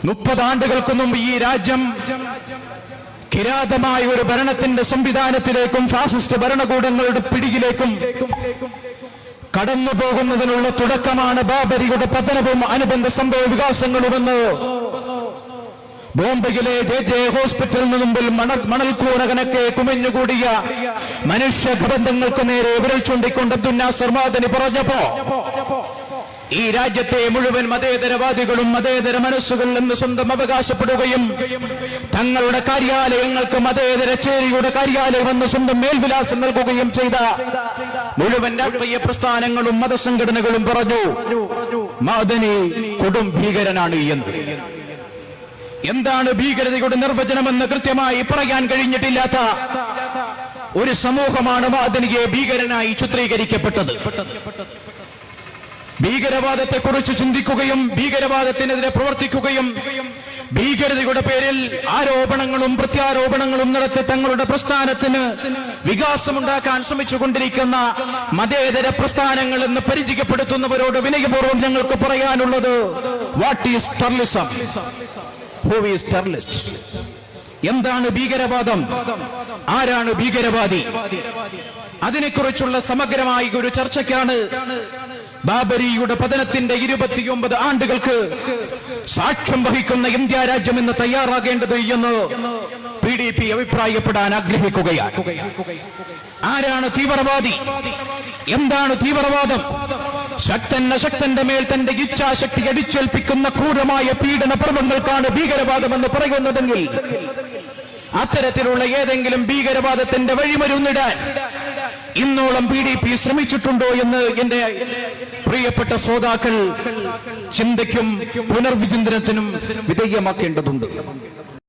30 ആണ്ടുകൾക്ക് മുമ്പ് ഈ രാജ്യം കിരാതമായ ഒരു ഭരണത്തിന്റെ സംവിധാനത്തിലേക്കും ഫാസിസ്റ്റ് ഭരണകൂടങ്ങളുടെ പിടിയിലേക്കും കടന്നു പോകുന്നതിനുള്ള തുടക്കമാണ് ബാബരിയുടെ പതനവും അനുബന്ധ സംഭവ വികാസങ്ങളുമെന്ന് ബോംബെയിലെ JJ ഹോസ്പിറ്റലിന് മുമ്പിൽ മണൽക്കൂന കണക്കെ കുമിഞ്ഞുകൂടിയ മനുഷ്യബന്ധങ്ങൾക്ക് നേരെ വിരൽ ചൂണ്ടിക്കൊണ്ട് അബ്ദുൽ നാസർ മദനി പറഞ്ഞപ്പോ ഈ രാജ്യത്തെ മുഴുവൻ മതേതരവാദികളും മതേതര മനസ്സുകൾ എന്ന് സ്വന്തം അവകാശപ്പെടുകയും തങ്ങളുടെ കാര്യാലയങ്ങൾക്ക് മതേതര ചേരിയുടെ കാര്യാലയം എന്ന് സ്വന്തം മേൽവിലാസം നൽകുകയും ചെയ്ത മുഴുവൻ രാഷ്ട്രീയ പ്രസ്ഥാനങ്ങളും മതസംഘടനകളും പറഞ്ഞു മദനി കൊടും ഭീകരനാണ് എന്ന്. എന്താണ് ഭീകരതയുടെ നിർവചനമെന്ന് കൃത്യമായി പറയാൻ കഴിഞ്ഞിട്ടില്ലാത്ത ഒരു സമൂഹമാണ് മദനിയെ ഭീകരനായി ചിത്രീകരിക്കപ്പെട്ടത്. ഭീകരവാദത്തെക്കുറിച്ച് ചിന്തിക്കുകയും ഭീകരവാദത്തിനെതിരെ പ്രവർത്തിക്കുകയും ഭീകരതയുടെ പേരിൽ ആരോപണങ്ങളും പ്രത്യാരോപണങ്ങളും നടത്തി തങ്ങളുടെ പ്രസ്ഥാനത്തിന് വികാസമുണ്ടാക്കാൻ ശ്രമിച്ചുകൊണ്ടിരിക്കുന്ന മതേതര പ്രസ്ഥാനങ്ങൾ എന്ന് പരിചയപ്പെടുത്തുന്നവരോട് വിനയപൂർവ്വം ഞങ്ങൾക്ക് പറയാനുള്ളത്, what is terrorism? Who is terrorist? എന്താണ് ഭീകരവാദം? ആരാണ് ഭീകരവാദി? അതിനെക്കുറിച്ചുള്ള സമഗ്രമായ ഒരു ചർച്ചയ്ക്കാണ് ബാബരിയുടെ പതനത്തിന്റെ 29 ആണ്ടുകൾക്ക് സാക്ഷ്യം വഹിക്കുന്ന ഇന്ത്യ രാജ്യം എന്ന് തയ്യാറാകേണ്ടത് എന്ന് PDP അഭിപ്രായപ്പെടാൻ ആഗ്രഹിക്കുകയാണ്. ആരാണ് തീവ്രവാദി? എന്താണ് തീവ്രവാദം? ശക്തൻ അശക്തന്റെ മേൽ തന്റെ ഇച്ഛാശക്തി അടിച്ചേൽപ്പിക്കുന്ന ക്രൂരമായ പീഡന പർവ്വങ്ങൾക്കാണ് ഭീകരവാദമെന്ന് പറയുന്നതെങ്കിൽ അത്തരത്തിലുള്ള ഏതെങ്കിലും ഭീകരവാദത്തിന്റെ വഴിമരുന്നിടാൻ ഇന്നോളം PDP ശ്രമിച്ചിട്ടുണ്ടോ എന്ന് എന്റെ പ്രിയപ്പെട്ട ശ്രോതാക്കൾ ചിന്തയ്ക്കും പുനർവിചിന്തനത്തിനും വിധേയമാക്കേണ്ടതുണ്ട്.